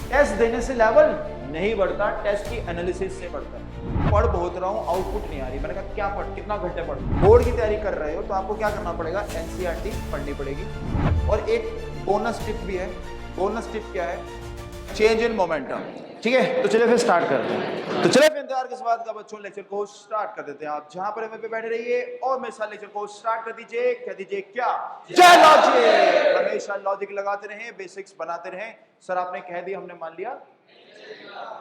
Test देने से level नहीं बढ़ता, टेस्ट की एनालिसिस से बढ़ता है। पढ़ बहुत रहा हूँ, आउटपुट नहीं आ रही। मैंने कहा क्या पढ़, कितना घंटे पढ़। बोर्ड की तैयारी कर रहे हो तो आपको क्या करना पड़ेगा, एनसीईआरटी पढ़नी पड़ेगी। और एक बोनस टिप भी है। बोनस टिप क्या है, चेंज इन मोमेंटम। ठीक है, तो चलिए फिर स्टार्ट करते हैं। तो चलिए फिर इंतजार किस बात का बच्चों, लेक्चर को स्टार्ट कर देते हैं। आप जहां पर पे बैठे रहिए और मेरे साथ लेक्चर को स्टार्ट कर दीजिए। कह दीजिए क्या, जय लॉजिक। हमेशा लॉजिक लगाते रहें, बेसिक्स बनाते रहें। सर आपने कह दिया, हमने मान लिया,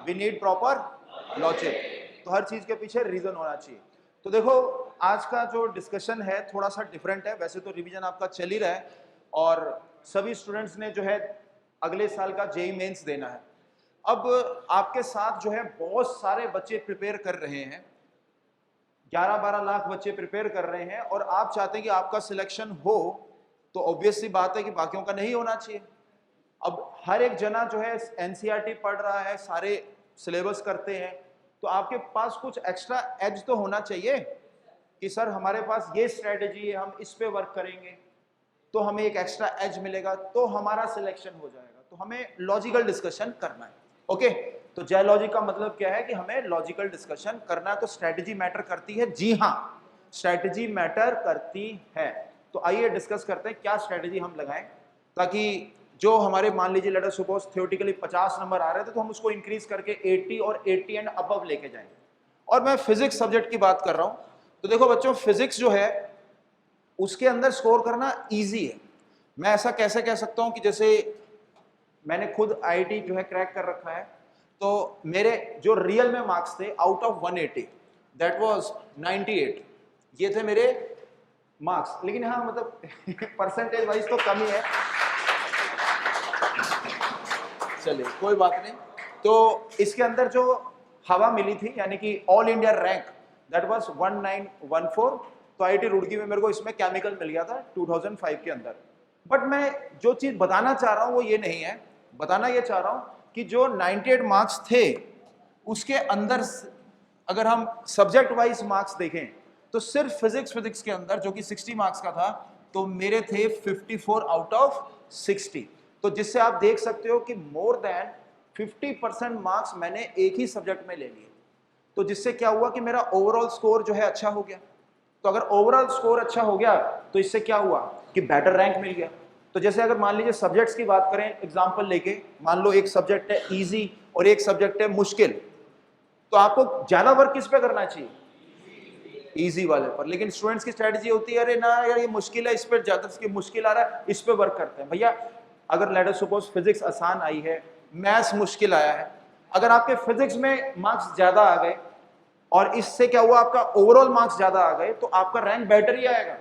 वी नीड प्रॉपर लॉजिक। तो हर चीज के पीछे रीजन होना चाहिए। तो देखो, आज का जो डिस्कशन है थोड़ा सा डिफरेंट है। वैसे तो रिवीजन आपका चल ही रहा है और सभी स्टूडेंट्स ने जो है अगले साल का जेईई मेंस देना है। अब आपके साथ जो है बहुत सारे बच्चे प्रिपेयर कर रहे हैं, 11-12 लाख बच्चे प्रिपेयर कर रहे हैं, और आप चाहते हैं कि आपका सिलेक्शन हो, तो ऑब्वियस सी बात है कि बाकियों का नहीं होना चाहिए। अब हर एक जना जो है एनसीईआरटी पढ़ रहा है, सारे सिलेबस करते हैं, तो आपके पास कुछ एक्स्ट्रा एज तो होना चाहिए कि सर हमारे पास ये स्ट्रेटेजी है, हम इस पे वर्क करेंगे तो हमें एक एक्स्ट्रा एज मिलेगा, तो हमारा सिलेक्शन हो जाएगा। तो हमें लॉजिकल डिस्कशन करना है। ओके, तो जय लॉजिक का मतलब क्या है कि हमें लॉजिकल डिस्कशन करना है। तो स्ट्रेटेजी मैटर करती है, जी हाँ, स्ट्रेटेजी मैटर करती है। तो आइए डिस्कस करते हैं क्या स्ट्रेटेजी हम लगाएं, ताकि जो हमारे मान लीजिए let us suppose theoretically 50 number आ रहे थे, तो हम उसको इंक्रीज करके 80 और 80 एंड अबव लेके जाएंगे। और मैं फिजिक्स सब्जेक्ट की बात कर रहा हूं, तो देखो बच्चों, फिजिक्स जो है उसके अंदर स्कोर करना इजी है। मैं ऐसा कैसे कह सकता हूं कि जैसे मैंने खुद आईआईटी जो है क्रैक कर रखा है, तो मेरे जो रियल में मार्क्स थे आउट ऑफ 180, दैट वाज 98, ये थे मेरे मार्क्स। लेकिन हाँ मतलब परसेंटेज वाइज तो कम ही है, चलिए कोई बात नहीं। तो इसके अंदर जो हवा मिली थी, यानी कि all India rank, that was 1914। तो आईआईटी रुड़की में मेरे को इसमें केमिकल मिल गया था 2005 के अंदर। बट मैं जो चीज बताना चाह रहा हूं वो ये नहीं है, बताना ये चाह रहा हूं कि जो 98 मार्क्स थे उसके अंदर अगर हम सब्जेक्ट वाइज मार्क्स देखें तो सिर्फ फिजिक्स के अंदर जो कि 60 मार्क्स का था, तो मेरे थे 54 आउट ऑफ 60। तो जिससे आप देख सकते हो कि मोर देन 50% मार्क्स मैंने एक ही सब्जेक्ट में ले लिए। तो जिससे क्या हुआ कि मेरा ओवरऑल स्कोर जो है अच्छा हो गया। तो अगर ओवरऑल स्कोर अच्छा हो गया तो इससे क्या हुआ कि बेटर रैंक मिल गया। तो जैसे अगर मान लीजिए सब्जेक्ट्स की बात करें, एग्जांपल लेके, मान लो एक सब्जेक्ट है इजी और एक सब्जेक्ट है मुश्किल, तो आपको ज्यादा वर्क किस पे करना चाहिए, इजी वाले पर। लेकिन स्टूडेंट्स की स्ट्रेटजी होती है, अरे ना यार ये मुश्किल है, इस पर ज्यादा मुश्किल आ रहा है, इस पे वर्क करते हैं। भैया अगर लेट अस सपोज फिजिक्स आसान आई है, मैथ्स मुश्किल आया है, अगर आपके फिजिक्स में मार्क्स ज्यादा आ गए और इससे क्या हुआ, आपका ओवरऑल मार्क्स ज्यादा आ गए, तो आपका रैंक बेटर ही आएगा।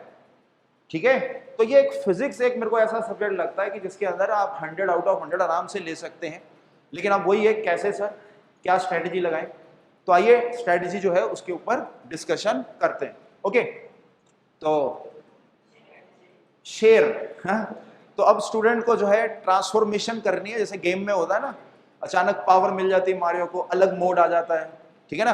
ठीक है, तो ये एक फिजिक्स एक मेरे को ऐसा सब्जेक्ट लगता है कि जिसके अंदर आप 100 आउट ऑफ 100 आराम से ले सकते हैं। लेकिन अब वही है, कैसे सर, क्या स्ट्रेटेजी लगाएं? तो आइए स्ट्रेटेजी जो है उसके ऊपर डिस्कशन करते हैं। ओके, तो शेयर, हाँ, तो अब स्टूडेंट को जो है ट्रांसफॉर्मेशन करनी है, जैसे गेम में होता है ना, अचानक पावर मिल जाती है मारियो को, अलग मोड आ जाता है, ठीक है ना।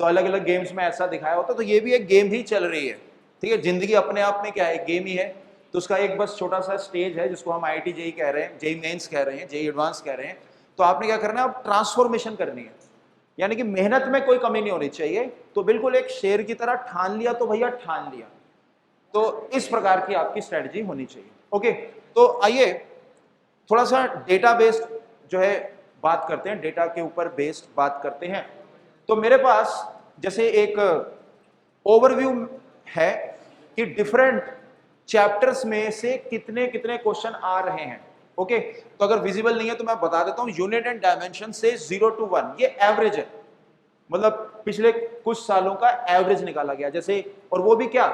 तो अलग अलग गेम्स में ऐसा दिखाया होता है, तो ये भी एक गेम ही चल रही है। ठीक है, जिंदगी अपने आप में क्या है, गेम ही है। तो उसका एक बस छोटा सा स्टेज है जिसको हम आईआईटी जेईई कह रहे हैं, जेईई मेंस कह रहे हैं, जेईई एडवांस कह रहे हैं। तो आपने क्या करना है, अब ट्रांसफॉर्मेशन करनी है, यानी कि मेहनत में कोई कमी नहीं होनी चाहिए। तो बिल्कुल एक शेर की तरह ठान लिया तो भैया ठान लिया। तो इस प्रकार की आपकी स्ट्रेटजी होनी चाहिए। ओके, तो आइए थोड़ा सा डेटा बेस्ड जो है बात करते हैं, डेटा के ऊपर बेस्ड बात करते हैं। तो मेरे पास जैसे एक ओवरव्यू है कि डिफरेंट चैप्टर्स में से कितने कितने क्वेश्चन आ रहे हैं। ओके, तो अगर विजिबल नहीं है तो मैं बता देता हूं, यूनिट एंड डायमेंशन से 0 to 1 ये एवरेज है, मतलब पिछले कुछ सालों का एवरेज निकाला गया। जैसे, और वो भी क्या,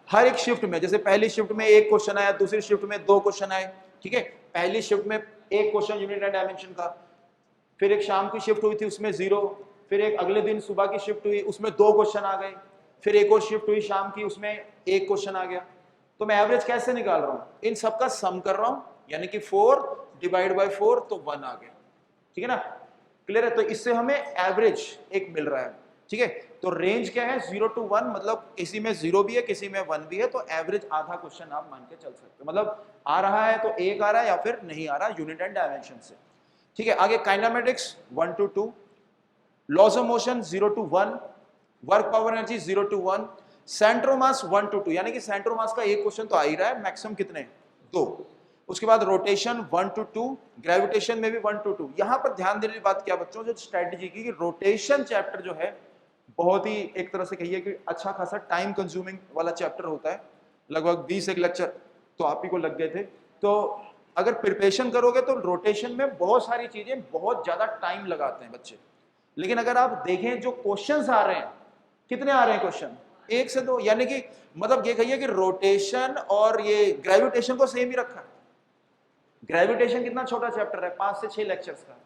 हर एक शिफ्ट में, जैसे पहली शिफ्ट में एक क्वेश्चन आया, दूसरी शिफ्ट में 2 क्वेश्चन आए। ठीक है, पहली शिफ्ट में एक क्वेश्चन यूनिट एंड डायमेंशन का, फिर एक शाम की शिफ्ट हुई थी उसमें 0, फिर एक अगले दिन सुबह की शिफ्ट हुई उसमें 2 क्वेश्चन आ गए, फिर एक और शिफ्ट हुई शाम की उसमें 1 क्वेश्चन आ गया। तो मैं एवरेज कैसे निकाल रहा हूं, इन सबका सम कर रहा हूं, यानी कि 4 डिवाइड बाय 4 तो 1 आ गया। ठीक है ना, क्लियर है। तो इससे हमें एवरेज एक मिल रहा है। ठीक है, तो रेंज क्या है, 0 to 1, मतलब किसी में 0 भी है, किसी में 1 भी है, तो एवरेज आधा क्वेश्चन आप मान के चल सकते हो, मतलब आ रहा है तो 1 आ रहा है या फिर नहीं आ रहा यूनिट एंड डायमेंशन से। ठीक है, आगे kinematics 1 to 2, loss of motion 0 to 1, work power energy 0 to 1, सेंट्रोमास 1 to 2, यानी कि सेंट्रोमास का एक क्वेश्चन तो आ ही रहा है, मैक्सिमम कितने, 2। उसके बाद रोटेशन 1 to 2, ग्रेविटेशन में भी 1 to 2। यहां पर ध्यान देने की बात क्या बच्चों, जो स्ट्रेटेजी की, रोटेशन चैप्टर जो है बहुत ही एक तरह से कहिए कि अच्छा खासा टाइम कंज्यूमिंग वाला चैप्टर होता है, लगभग 20 एक लेक्चर तो आप ही को लग गए थे। तो अगर प्रिपरेशन करोगे तो रोटेशन में बहुत सारी चीजें बहुत ज्यादा टाइम लगाते हैं बच्चे, लेकिन अगर आप देखें जो क्वेश्चंस आ रहे हैं, कितने आ रहे हैं क्वेश्चन, 1 से 2, यानी कि मतलब ये कहिए कि रोटेशन और ये ग्रेविटेशन को सेम ही रखा है। ग्रेविटेशन कितना छोटा चैप्टर है, 5 से 6 लेक्चर्स का,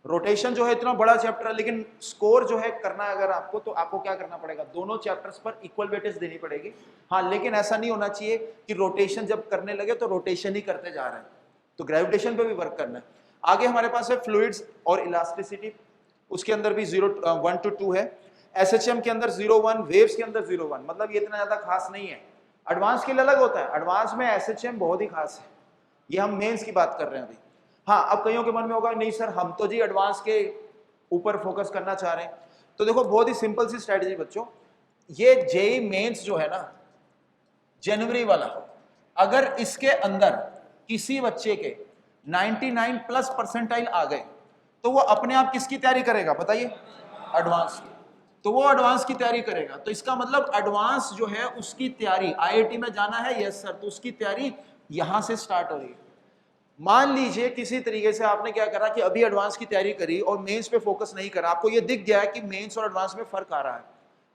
रोटेशन जो है इतना बड़ा चैप्टर है, लेकिन स्कोर जो है करना है अगर आपको, तो आपको क्या करना पड़ेगा, दोनों चैप्टर्स पर इक्वल वेटेज देनी पड़ेगी। हाँ, लेकिन ऐसा नहीं होना चाहिए कि रोटेशन जब करने लगे तो रोटेशन ही करते जा रहे हैं, तो ग्रेविटेशन पे भी वर्क करना है। आगे हमारे पास है फ्लूइड्स और इलास्टिसिटी, उसके अंदर भी 1 to 2 है। एसएचएम के अंदर 0-1, वेव्स के अंदर 0-1, मतलब ये इतना ज्यादा खास नहीं है। एडवांस के लिए अलग होता है, एडवांस में एसएचएम बहुत ही खास है, ये हम मेंस की बात कर रहे हैं अभी। हाँ, अब कईयों के मन में होगा नहीं सर हम तो जी एडवांस के ऊपर फोकस करना चाह रहे हैं, तो देखो बहुत ही सिंपल सी स्ट्रेटेजी बच्चों, ये जेई मेंस जो है ना जनवरी वाला, अगर इसके अंदर किसी बच्चे के 99+ परसेंटाइल आ गए तो वो अपने आप किसकी तैयारी करेगा बताइए, एडवांस की, तो वो एडवांस की तैयारी करेगा। तो इसका मतलब एडवांस जो है उसकी तैयारी, आईआईटी में जाना है यस सर, तो उसकी तैयारी यहां से स्टार्ट हो रही है। मान लीजिए किसी तरीके से आपने क्या करा कि अभी एडवांस की तैयारी करी और मेंस पे फोकस नहीं करा, आपको ये दिख गया है कि मेंस और एडवांस में फर्क आ रहा है,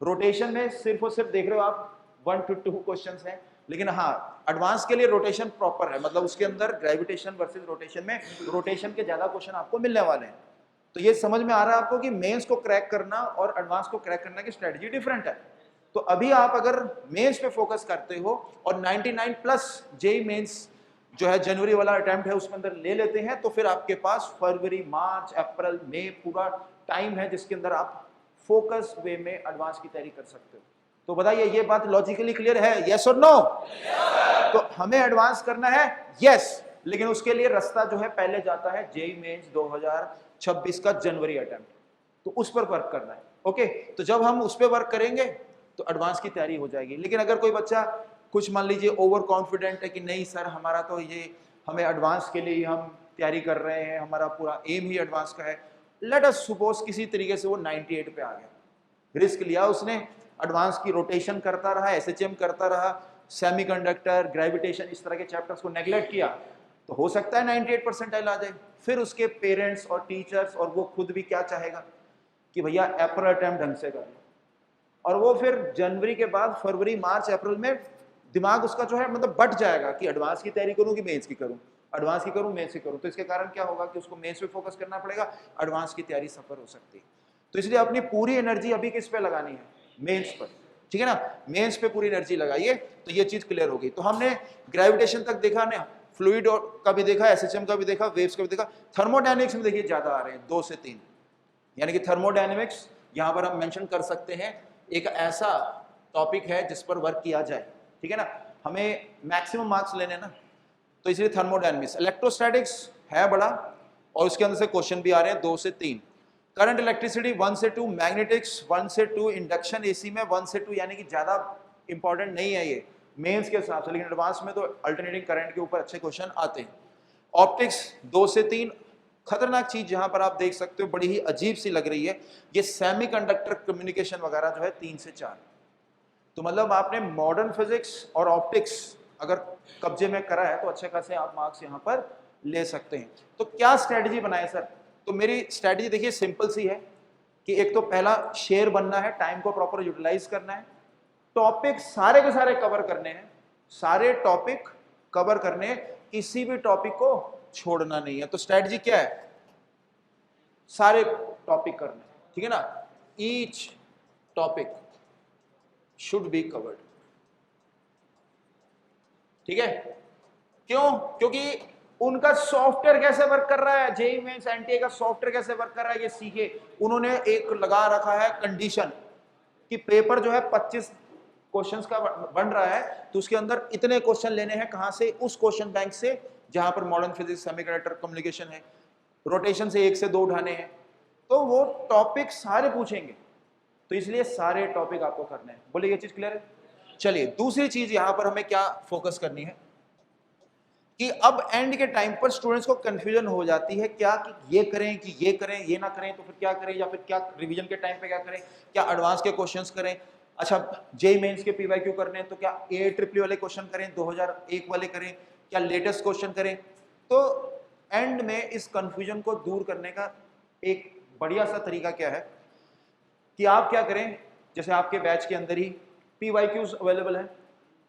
रोटेशन में सिर्फ और सिर्फ देख रहे हो आप 1 to 2 क्वेश्चंस हैं, लेकिन हाँ एडवांस के लिए रोटेशन प्रॉपर है, मतलब उसके अंदर ग्रेविटेशन वर्सेस रोटेशन में रोटेशन के ज्यादा क्वेश्चन आपको मिलने वाले हैं। तो ये समझ में आ रहा है आपको कि मेंस को क्रैक करना और एडवांस को क्रैक करने की स्ट्रेटजी डिफरेंट है। तो अभी आप अगर मेंस पे फोकस करते हो और 99+ जेई मेंस जो है जनवरी वाला अटेम्प्ट है उसके अंदर ले लेते हैं, तो फिर आपके पास फरवरी, मार्च, अप्रैल, मई पूरा टाइम है जिसके अंदर आप फोकस वे में एडवांस की तैयारी कर सकते हो। तो बताइए ये बात लॉजिकली क्लियर है, यस और नो? तो हमें एडवांस करना है, यस, लेकिन उसके लिए रास्ता जो है पहले जाता है जेई मेंस 2026 का जनवरी अटेम्प्ट, तो उस पर वर्क करना है। ओके, तो जब हम उस पर वर्क करेंगे तो एडवांस की तैयारी हो जाएगी। लेकिन अगर कोई बच्चा कुछ मान लीजिए ओवर कॉन्फिडेंट है कि नहीं सर हमारा तो ये हमें एडवांस के लिए हम तैयारी कर रहे हैं, हमारा पूरा एम ही एडवांस का है, लेट अस सपोज किसी तरीके से वो 98 पे आ गया, रिस्क लिया उसने, एडवांस की रोटेशन करता रहा, एसएचएम करता रहा, सेमीकंडक्टर, ग्रेविटेशन, इस तरह के चैप्टर्स को नेग्लेक्ट किया, तो हो सकता है 98 परसेंटाइल आ जाए। फिर उसके पेरेंट्स और टीचर्स और वो खुद भी क्या चाहेगा कि भैया अप्रैल अटेम्प्ट ढंग से कर लो, और वो फिर जनवरी के बाद फरवरी, मार्च, अप्रैल में दिमाग उसका जो है मतलब बट जाएगा कि एडवांस की तैयारी करूं कि मेंस की करूं, एडवांस की करूं मेंस की करूं। तो इसके कारण क्या होगा कि उसको मेंस पे फोकस करना पड़ेगा, एडवांस की तैयारी सफर हो सकती है। तो इसलिए अपनी पूरी एनर्जी अभी किस पे लगानी है, मेंस पर, ठीक है ना, मेंस पे पूरी एनर्जी लगाइए। तो ये चीज क्लियर होगी। तो हमने ग्रेविटेशन तक देखा ना, फ्लूइड का भी देखा, एसएचएम का भी देखा, वेव्स का भी देखा। थर्मोडायनेमिक्स में देखिए ज्यादा आ रहे हैं 2 से 3, यानी कि थर्मोडायनेमिक्स यहां पर हम मेंशन कर सकते हैं, एक ऐसा टॉपिक है जिस पर वर्क किया जाए, ठीक है ना, हमें मैक्सिमम मार्क्स लेने ना, तो इसलिए थर्मोडायनेमिक्स। इलेक्ट्रोस्टैटिक्स है बड़ा और उसके अंदर से क्वेश्चन भी आ रहे हैं 2 से 3। करंट इलेक्ट्रिसिटी 1 से 2, मैग्नेटिक्स 1 से 2, इंडक्शन एसी में 1 से 2, यानी कि ज्यादा इंपॉर्टेंट नहीं है ये मेंस के हिसाब से, लेकिन एडवांस में तो अल्टरनेटिंग करंट के ऊपर अच्छे क्वेश्चन आते हैं। ऑप्टिक्स 2 से 3। खतरनाक चीज जहां पर आप देख सकते हो, बड़ी ही अजीब सी लग रही है, ये सेमीकंडक्टर कम्युनिकेशन वगैरह जो है 3 से 4। तो मतलब आपने मॉडर्न फिजिक्स और ऑप्टिक्स अगर कब्जे में करा है तो अच्छे खासे आप मार्क्स यहाँ पर ले सकते हैं। तो क्या स्ट्रेटजी बनाए सर? तो मेरी स्ट्रेटजी देखिए सिंपल सी है कि एक तो पहला शेयर बनना है, टाइम को प्रॉपर यूटिलाइज करना है, टॉपिक सारे के सारे कवर करने हैं, सारे टॉपिक कवर करने हैं, किसी भी टॉपिक को छोड़ना नहीं है। तो स्ट्रेटजी क्या है? सारे टॉपिक करने, ठीक है ना, each topic should be covered, ठीक है। क्यों? क्योंकि उनका सॉफ्टवेयर कैसे वर्क कर रहा है, जेईई मेंस एनटीए का सॉफ्टवेयर कैसे वर्क कर रहा है ये सीखे। उन्होंने एक लगा रखा है कंडीशन कि पेपर जो है 25 क्वेश्चंस का बन रहा है, तो उसके अंदर इतने क्वेश्चन लेने हैं, कहां से? उस क्वेश्चन बैंक से जहां पर मॉडर्न फिजिक्स, सेमीकंडक्टर, कम्युनिकेशन है। रोटेशन से 1 से 2 उठाने हैं, तो वो टॉपिक सारे पूछेंगे, तो इसलिए सारे टॉपिक आपको करने हैं। बोलिए ये चीज क्लियर है? चलिए दूसरी चीज यहां पर हमें क्या फोकस करनी है कि अब एंड के टाइम पर स्टूडेंट्स को कंफ्यूजन हो जाती है क्या कि ये करें कि ये करें, ये ना करें तो फिर क्या करें, या फिर क्या रिवीजन के टाइम पे क्या करें, क्या एडवांस के क्वेश्चंस करें, अच्छा जेईई मेंस के पीवाईक्यू करने हैं तो क्या AIEEE वाले क्वेश्चन करें, 2001 वाले करें, क्या लेटेस्ट क्वेश्चन करें। तो एंड में इस कंफ्यूजन को दूर करने का एक बढ़िया सा तरीका क्या है कि आप क्या करें, जैसे आपके बैच के अंदर ही पीवाईक्यूज अवेलेबल है,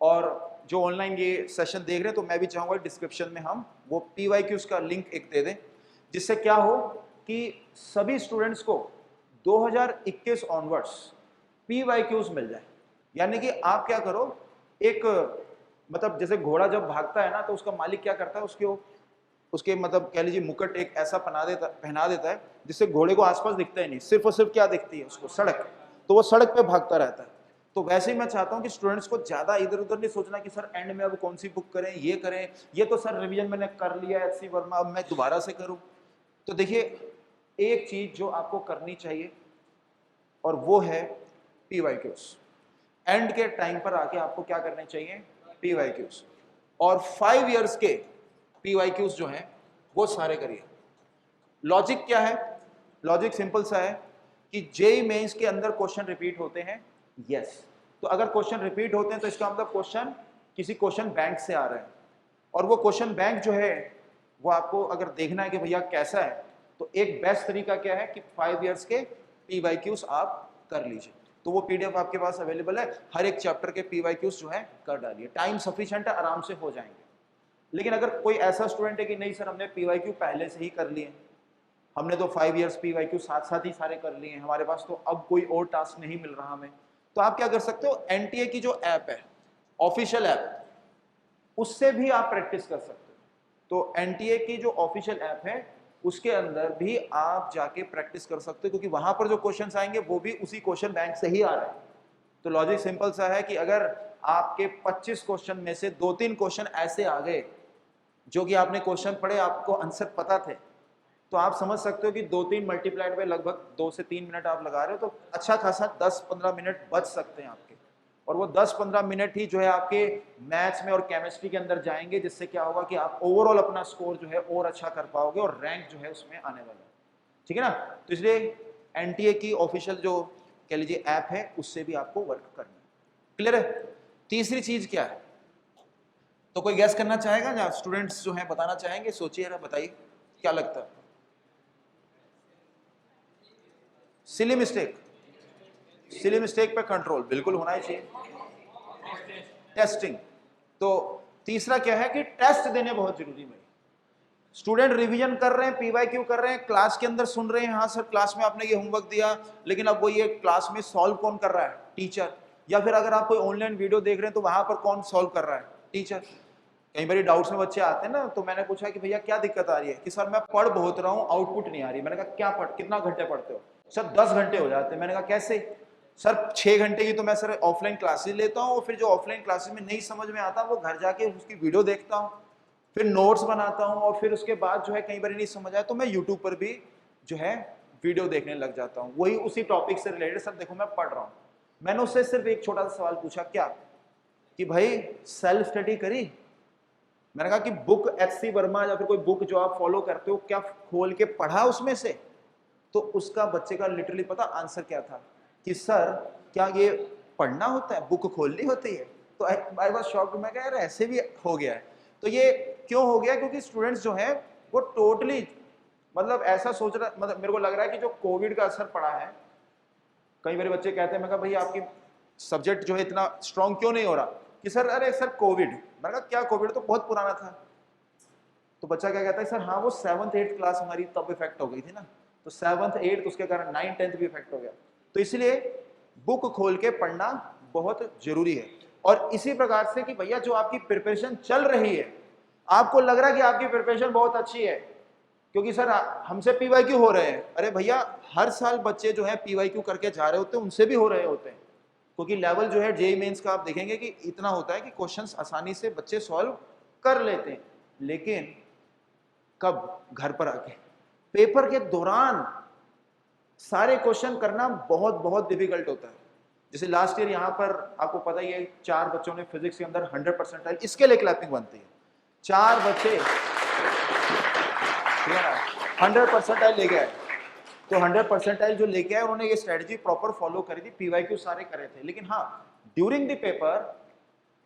और जो ऑनलाइन ये सेशन देख रहे हैं तो मैं भी चाहूंगा डिस्क्रिप्शन में हम वो पीवाईक्यूज का लिंक एक दे दें, जिससे क्या हो कि सभी स्टूडेंट्स को 2021 ऑनवर्ड्स पीवाईक्यूज मिल जाए। यानी कि आप क्या करो, एक मतलब जैसे घोड़ा जब भागता है ना तो उसका मालिक क्या करता है, उसके मतलब कह लीजिए मुकुट एक ऐसा पहना देता है जिससे घोड़े को आसपास दिखता ही नहीं, सिर्फ और सिर्फ क्या दिखती है उसको, सड़क, तो वो सड़क पे भागता रहता है। तो वैसे ही मैं चाहता हूं कि स्टूडेंट्स को ज्यादा इधर उधर नहीं सोचना कि सर एंड में अब कौन सी बुक करें, ये तो सर रिवीजन मैंने कर लिया HC वर्मा, अब मैं दोबारा से करूं। तो देखिए एक चीज जो आपको करनी चाहिए और वो है पीवाईक्यूज। एंड के टाइम पर आके आपको क्या करने चाहिए, पीवाईक्यूज, और 5 इयर्स के पीवाईक्यूज जो हैं वो सारे करिए। लॉजिक क्या है, लॉजिक सिंपल सा है कि जेईई मेंस के अंदर क्वेश्चन रिपीट होते हैं, यस, तो अगर क्वेश्चन रिपीट होते हैं तो इसका मतलब क्वेश्चन किसी क्वेश्चन बैंक से आ रहे हैं, और वो क्वेश्चन बैंक जो है वो आपको अगर देखना है कि भैया कैसा है, तो एक बेस्ट तरीका क्या है कि 5 इयर्स के पीवाईक्यूज आप कर लीजिए। तो वो PDF आपके पास अवेलेबल है, हर एक चैप्टर के पीवाईक्यूज जो है कर डालिए, टाइम सफिशिएंट है, आराम से हो जाएंगे। लेकिन अगर कोई ऐसा स्टूडेंट है कि नहीं सर हमने पीवाईक्यू पहले से ही कर लिए, हमने तो 5 इयर्स पीवाईक्यू साथ साथ ही सारे कर लिए हैं, हमारे पास तो अब कोई और टास्क नहीं मिल रहा हमें, तो आप क्या कर सकते हो, NTA की जो ऐप है, ऑफिशियल ऐप, उससे भी आप प्रैक्टिस कर सकते हो। तो NTA की जो ऑफिशियल ऐप है उसके अंदर भी आप जाके प्रैक्टिस कर सकते हो, क्योंकि वहां पर जो क्वेश्चंस आएंगे वो भी उसी क्वेश्चन बैंक से ही आ रहे हैं। तो लॉजिक सिंपल सा है कि अगर आपके 25 क्वेश्चन में से 2-3 क्वेश्चन ऐसे आ गए जो कि आपने क्वेश्चन पढ़े, आपको आंसर पता थे, तो आप समझ सकते हो कि 2-3 मल्टीप्लाइड में लगभग 2 से 3 मिनट आप लगा रहे हो, तो अच्छा खासा 10-15 मिनट बच सकते हैं आपके, और वो 10-15 मिनट ही जो है आपके मैथ्स में और केमिस्ट्री के अंदर जाएंगे, जिससे क्या होगा कि आप ओवरऑल अपना स्कोर जो है और अच्छा कर पाओगे और रैंक जो है उसमें आने वाला है। ठीक है ना? तो इसलिए NTA की ऑफिशियल जो कह लीजिए ऐप है उससे भी आपको वर्क करना है। क्लियर है? तीसरी चीज क्या है, तो कोई गैस करना चाहेगा, या स्टूडेंट्स जो है बताना चाहेंगे, सोचिए ना, बताइए क्या लगता है। सिली मिस्टेक, सिली मिस्टेक पे कंट्रोल बिल्कुल होना ही चाहिए। टेस्टिंग, तो तीसरा क्या है कि टेस्ट देने बहुत जरूरी है। स्टूडेंट रिवीजन कर रहे हैं, पीवाईक्यू कर रहे हैं, क्लास के अंदर सुन रहे हैं, हाँ सर क्लास में आपने ये होमवर्क दिया, लेकिन अब वो ये क्लास में सॉल्व कौन कर रहा है, टीचर, या फिर अगर आप कोई ऑनलाइन वीडियो देख रहे हैं तो वहां पर कौन सॉल्व कर रहा है, टीचर। कई बार डाउट्स में बच्चे आते हैं ना, तो मैंने पूछा कि भैया क्या दिक्कत आ रही है, कि सर मैं पढ़ बहुत रहा हूँ, आउटपुट नहीं आ रही। मैंने कहा क्या कितना घंटे पढ़ते हो, सर 10 घंटे हो जाते हैं। मैंने कहा कैसे, सर 6 घंटे की तो मैं सर ऑफलाइन क्लासेस लेता हूँ, और फिर जो ऑफलाइन क्लासेस में नहीं समझ में आता वो घर जाके उसकी वीडियो देखता हूँ, फिर नोट्स बनाता हूँ, और फिर उसके बाद जो है कई बार नहीं समझ आया तो मैं यूट्यूब पर भी जो है वीडियो देखने लग जाता हूँ, वही उसी टॉपिक से रिलेटेड, सर देखो मैं पढ़ रहा हूँ। मैंने उससे सिर्फ एक छोटा सा सवाल पूछा, क्या, कि भाई सेल्फ स्टडी करी। मैंने कहा कि बुक HC वर्मा या फिर कोई बुक जो आप फॉलो करते हो, क्या खोल के पढ़ा उसमें से? तो उसका बच्चे का लिटरली पता आंसर क्या था, कि सर क्या ये पढ़ना होता है, बुक खोलनी होती है? तो आई वाज शॉक्ड, मैं कहा यार ऐसे भी हो गया है। तो ये क्यों हो गया, क्योंकि स्टूडेंट्स जो है वो टोटली मतलब ऐसा सोच रहा, मतलब मेरे को लग रहा है कि जो कोविड का असर पड़ा है, कई बार बच्चे कहते हैं, मैं कहा भाई आपकी सब्जेक्ट जो है इतना स्ट्रॉन्ग क्यों नहीं हो रहा, कि सर अरे सर कोविड। मैंने कहा क्या कोविड, तो बहुत पुराना था। तो बच्चा क्या कहता है, सर हाँ वो 7th 8th क्लास हमारी तब इफेक्ट हो गई थी ना, तो 7th 8th उसके कारण 9th 10th भी इफेक्ट हो गया। तो इसलिए बुक खोल के पढ़ना बहुत जरूरी है। और इसी प्रकार से कि भैया जो आपकी प्रिपरेशन चल रही है, आपको लग रहा है कि आपकी प्रिपरेशन बहुत अच्छी है क्योंकि सर हमसे पीवाईक्यू हो रहे हैं, अरे भैया हर साल बच्चे जो है पीवाईक्यू करके जा रहे होते हैं, उनसे भी हो रहे होते हैं, क्योंकि लेवल जो है जेईई मेंस का आप देखेंगे कि इतना होता है कि क्वेश्चंस आसानी से बच्चे सॉल्व कर लेते हैं, लेकिन कब, घर पर आके पेपर के दौरान सारे क्वेश्चन करना बहुत बहुत डिफिकल्ट होता है। जैसे लास्ट ईयर यहाँ पर आपको पता ही है 4 बच्चों ने फिजिक्स के अंदर 100% इसके लिए क्लैपिंग बनती है। 4 बच्चे 100% लेके आए। तो 100% जो लेके आए उन्होंने ये स्ट्रेटजी प्रॉपर फॉलो करी थी, पीवाईक्यू सारे करे थे। लेकिन हाँ, during the paper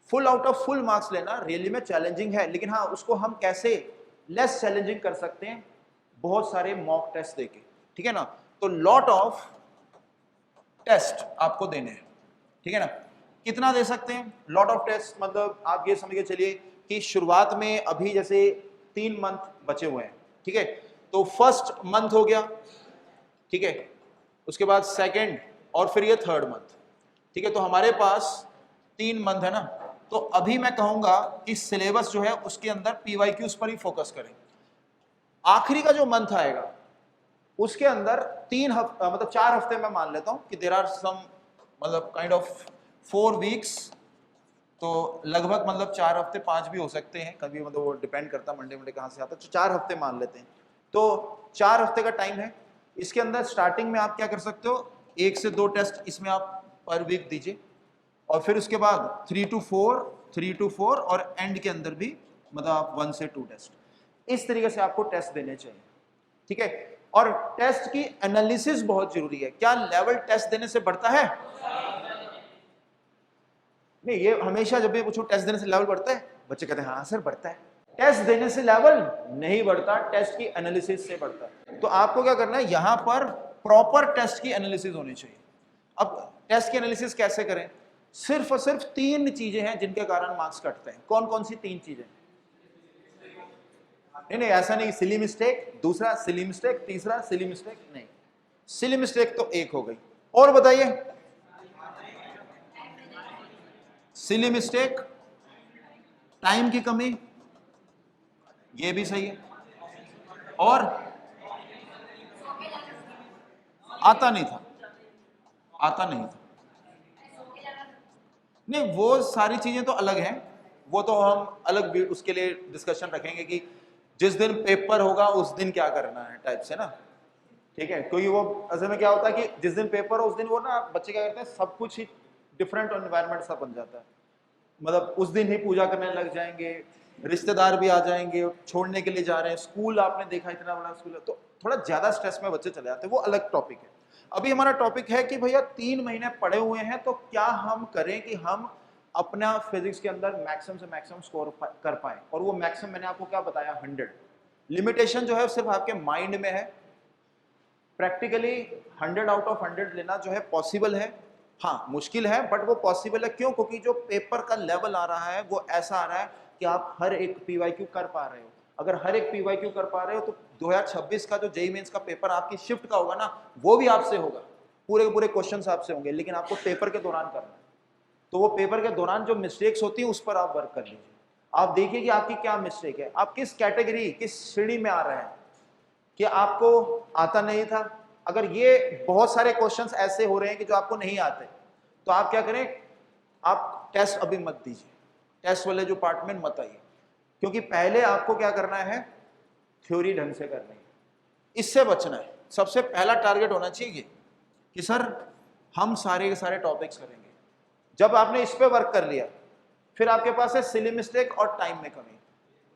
full out of full marks लेना रियली में चैलेंजिंग है। लेकिन हाँ, उसको हम कैसे लेस चैलेंजिंग कर सकते हैं, बहुत सारे मॉक टेस्ट देके, ठीक है ना। तो लॉट ऑफ टेस्ट आपको देने हैं, ठीक है ना। कितना दे सकते हैं लॉट ऑफ टेस्ट, मतलब आप ये समझ के चलिए कि शुरुआत में अभी जैसे 3 मंथ बचे हुए हैं, ठीक है। तो फर्स्ट मंथ हो गया, ठीक है, उसके बाद सेकंड और फिर ये थर्ड मंथ, ठीक है। तो हमारे पास 3 मंथ है ना। तो अभी मैं कहूंगा कि सिलेबस जो है उसके अंदर पीवाईक्यूज पर ही फोकस करें। आखिरी का जो मंथ आएगा उसके अंदर 3 हफ्ते मतलब 4 हफ्ते मैं मान लेता हूं कि देयर आर सम मतलब काइंड ऑफ 4 वीक्स। तो लगभग मतलब 4 हफ्ते 5 भी हो सकते हैं कभी, मतलब वो डिपेंड करता है मंडे कहां से आता है। तो 4 हफ्ते मान लेते हैं। तो 4 हफ्ते का टाइम है। इसके अंदर स्टार्टिंग में आप क्या कर सकते हो, 1 से 2 टेस्ट इसमें आप पर वीक दीजिए, और फिर उसके बाद 3 to 4 और एंड के अंदर भी मतलब आप 1 से 2 टेस्ट, इस तरीके से आपको टेस्ट देने चाहिए, ठीक है। और टेस्ट की एनालिसिस बहुत जरूरी है। क्या लेवल टेस्ट देने से बढ़ता है? नहीं, ये हमेशा जब भी पूछो टेस्ट देने से लेवल बढ़ता है, बच्चे कहते हैं हाँ सर बढ़ता है। टेस्ट देने से लेवल नहीं बढ़ता, टेस्ट की एनालिसिस से बढ़ता है। तो आपको क्या करना है, यहां पर प्रॉपर टेस्ट की एनालिसिस होनी चाहिए। अब टेस्ट की एनालिसिस कैसे करें? सिर्फ और सिर्फ 3 चीजें हैं जिनके कारण मार्क्स कटते हैं। कौन कौन सी 3 चीजें? नहीं, ऐसा नहीं, सिली मिस्टेक, दूसरा सिली मिस्टेक, तीसरा सिली मिस्टेक नहीं। सिली मिस्टेक तो एक हो गई, और बताइए। सिली मिस्टेक, टाइम की कमी, ये भी सही है, और आता नहीं था, आता नहीं था। नहीं, वो सारी चीजें तो अलग हैं, वो तो हम अलग भी उसके लिए डिस्कशन रखेंगे कि जिस दिन पेपर होगा उस दिन क्या करना है टाइप से ना, ठीक है। क्योंकि वो असल में क्या होता है कि जिस दिन पेपर हो उस दिन वो ना बच्चे क्या करते हैं, सब कुछ ही डिफरेंट एनवायरनमेंट सा बन जाता है। मतलब उस दिन ही पूजा करने लग जाएंगे, रिश्तेदार भी आ जाएंगे, छोड़ने के लिए जा रहे हैं, स्कूल आपने देखा इतना बड़ा स्कूल है, तो थोड़ा ज्यादा स्ट्रेस में बच्चे चले जाते हैं, वो अलग टॉपिक है। अभी हमारा टॉपिक है कि भैया 3 महीने पढ़े हुए हैं, तो क्या हम करें कि हम अपना फिजिक्स के अंदर मैक्सिमम से मैक्सिमम स्कोर कर पाए। और वो मैक्सिमम मैंने आपको क्या बताया, 100। लिमिटेशन जो है सिर्फ आपके माइंड में है। प्रैक्टिकली 100 आउट ऑफ 100 लेना जो है पॉसिबल है, हाँ मुश्किल है बट वो पॉसिबल है। क्यों? क्योंकि जो पेपर का लेवल आ रहा है वो ऐसा आ रहा है कि आप हर एक पीवाईक्यू कर पा रहे हो। अगर हर एक पीवाईक्यू कर पा रहे हो तो 2026 का जो जेईई मेंस का पेपर आपकी शिफ्ट का होगा ना, वो भी आपसे होगा, पूरे के पूरे क्वेश्चंस आपसे होंगे, लेकिन आपको पेपर के दौरान करना है। तो वो पेपर के दौरान जो मिस्टेक्स होती हैं उस पर आप वर्क कर लीजिए। आप देखिए कि आपकी क्या मिस्टेक है, आप किस कैटेगरी किस श्रेणी में आ रहे हैं, कि आपको आता नहीं था। अगर ये बहुत सारे क्वेश्चंस ऐसे हो रहे हैं कि जो आपको नहीं आते, तो आप क्या करें, आप टेस्ट अभी मत दीजिए, टेस्ट वाले जो पार्ट में मत आइए, क्योंकि पहले आपको क्या करना है, थ्योरी ढंग से करनी है, इससे बचना है। सबसे पहला टारगेट होना चाहिए कि सर हम सारे के सारे टॉपिक्स करेंगे। जब आपने इस पे वर्क कर लिया, फिर आपके पास है सिली मिस्टेक और टाइम में कमी।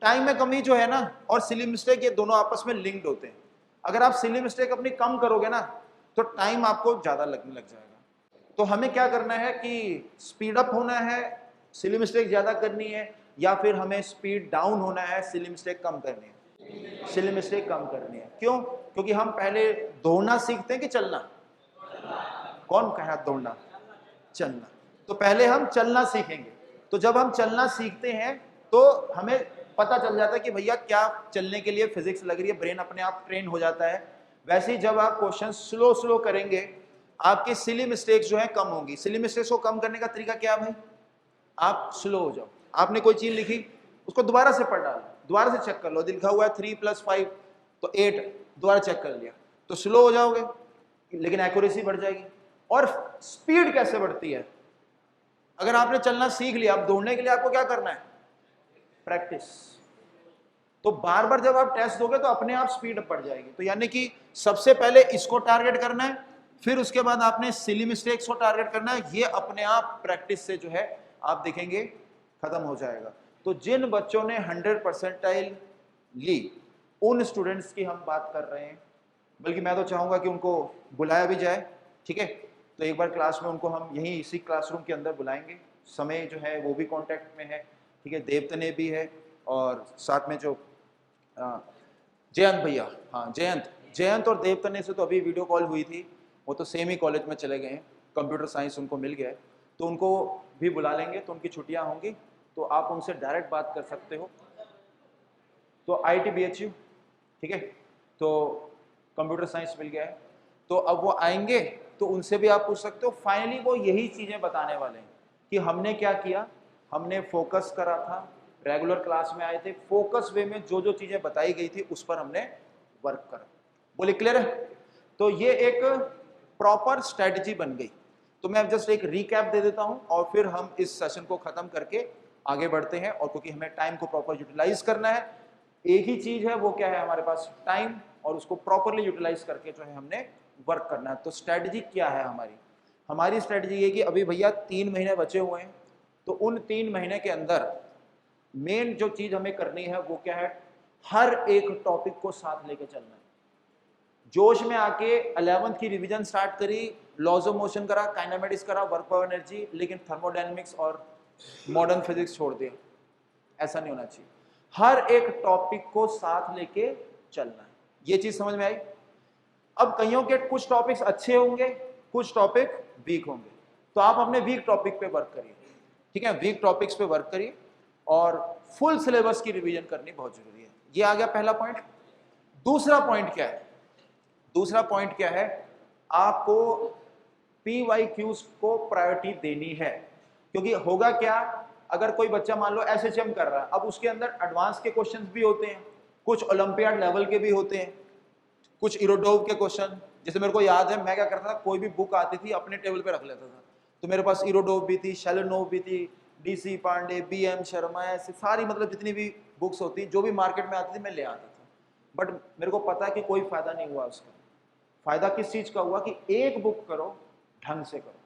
टाइम में कमी जो है ना और सिली मिस्टेक, ये दोनों आपस में लिंक्ड होते हैं। अगर आप सिली मिस्टेक अपनी कम करोगे ना तो टाइम आपको ज्यादा लगने लग जाएगा। तो हमें क्या करना है कि स्पीड अप होना है, सिली मिस्टेक ज्यादा करनी है, या फिर हमें स्पीड डाउन होना है, सिली मिस्टेक कम करनी है। सिली मिस्टेक कम करनी है। क्यों? क्योंकि हम पहले दौड़ना सीखते हैं कि चलना। कौन कहा दौड़ना? चलना। तो पहले हम चलना सीखेंगे। तो जब हम चलना सीखते हैं तो हमें पता चल जाता है कि भैया क्या चलने के लिए फिजिक्स लग रही है, ब्रेन अपने आप ट्रेन हो जाता है। वैसे ही जब आप क्वेश्चन स्लो स्लो करेंगे, आपकी सिली मिस्टेक्स जो है कम होंगी। सिली मिस्टेक्स को कम करने का तरीका क्या है भाई? आप स्लो हो जाओ। आपने कोई चीज लिखी, उसको दोबारा से पढ़ डालो, दोबारा से चेक कर लो, लिखा हुआ है 3 + 5 तो 8, दोबारा चेक कर लिया, तो स्लो हो जाओगे, लेकिन एक्यूरेसी बढ़ जाएगी। और स्पीड कैसे बढ़ती है? अगर आपने चलना सीख लिया, अब दौड़ने के लिए आपको क्या करना है? प्रैक्टिस। तो बार बार जब आप टेस्ट दोगे तो अपने आप स्पीड अप बढ़ जाएगी। तो यानी कि सबसे पहले इसको टारगेट करना है, फिर उसके बाद आपने सिली मिस्टेक्स को टारगेट करना है। ये अपने आप प्रैक्टिस से जो है आप देखेंगे खत्म हो जाएगा। तो जिन बच्चों ने 100 परसेंटाइल ली उन स्टूडेंट्स की हम बात कर रहे हैं, बल्कि मैं तो चाहूंगा कि उनको बुलाया भी जाए, ठीक है। तो एक बार क्लास में उनको हम यहीं इसी क्लासरूम के अंदर बुलाएंगे, समय जो है वो भी कांटेक्ट में है, ठीक है। देवतने भी है और साथ में जो जयंत भैया, हाँ जयंत और देवतने से तो अभी वीडियो कॉल हुई थी, वो तो सेम ही कॉलेज में चले गए हैं, कंप्यूटर साइंस उनको मिल गया है, तो उनको भी बुला लेंगे। तो उनकी छुट्टियां होंगी तो आप उनसे डायरेक्ट बात कर सकते हो। तो IIT-BHU, ठीक है, तो कंप्यूटर साइंस मिल गया है, तो अब वो आएंगे तो उनसे भी आप पूछ सकते हो। फाइनली वो यही चीजें बताने वाले हैं कि हमने क्या किया, हमने फोकस करा था, रेगुलर क्लास में आए थे, फोकस वे में जो जो चीजें बताई गई थी उस पर हमने वर्क करा। बोले क्लियर है? तो ये एक प्रॉपर स्ट्रेटजी बन गई। तो मैं जस्ट एक रिकैप दे देता हूं और फिर हम इस सेशन को खत्म करके आगे बढ़ते हैं। और क्योंकि हमें टाइम को प्रॉपर यूटिलाइज करना है, एक ही चीज है वो क्या है हमारे पास, टाइम, और उसको प्रॉपरली यूटिलाइज करके जो है हमने वर्क करना है। तो स्ट्रेटजी क्या है हमारी स्ट्रेटजी ये कि अभी भैया 3 महीने बचे हुए हैं, तो उन 3 महीने के अंदर मेन जो चीज हमें करनी है वो क्या है, हर एक टॉपिक को साथ लेके चलना है। जोश में आके 11th की रिवीजन स्टार्ट करी, लॉज ऑफ मोशन करा, काइनेमेटिक्स करा, वर्क पावर एनर्जी, लेकिन थर्मोडायनेमिक्स और मॉडर्न फिजिक्स छोड़ दिया। ऐसा नहीं होना चाहिए, हर एक टॉपिक को साथ लेके चलना है। ये चीज समझ में आई? अब कईयों के कुछ टॉपिक्स अच्छे होंगे, कुछ टॉपिक वीक होंगे, तो आप अपने वीक टॉपिक पे वर्क करिए, ठीक है, वीक टॉपिक्स पे वर्क करिए और फुल सिलेबस की रिवीजन करनी बहुत जरूरी है। ये आ गया पहला पॉइंट। दूसरा पॉइंट क्या है? दूसरा पॉइंट क्या है, आपको PYQs को प्रायोरिटी देनी है। क्योंकि होगा क्या, अगर कोई बच्चा मान लो SHM कर रहा है, अब उसके अंदर एडवांस के क्वेश्चंस भी होते हैं, कुछ ओलंपियाड लेवल के भी होते हैं, कुछ इरोडोव के क्वेश्चन। जैसे मेरे को याद है मैं क्या करता था, कोई भी बुक आती थी अपने टेबल पे रख लेता था, तो मेरे पास इरोडोव भी थी, शेलोनोव भी थी, DC पांडे, BM शर्मा, ऐसे सारी मतलब जितनी भी बुक्स होती जो भी मार्केट में आती थी मैं ले आता था। बट मेरे को पता है कि कोई फायदा नहीं हुआ उसका। फायदा किस चीज का हुआ कि एक बुक करो, ढंग से करो,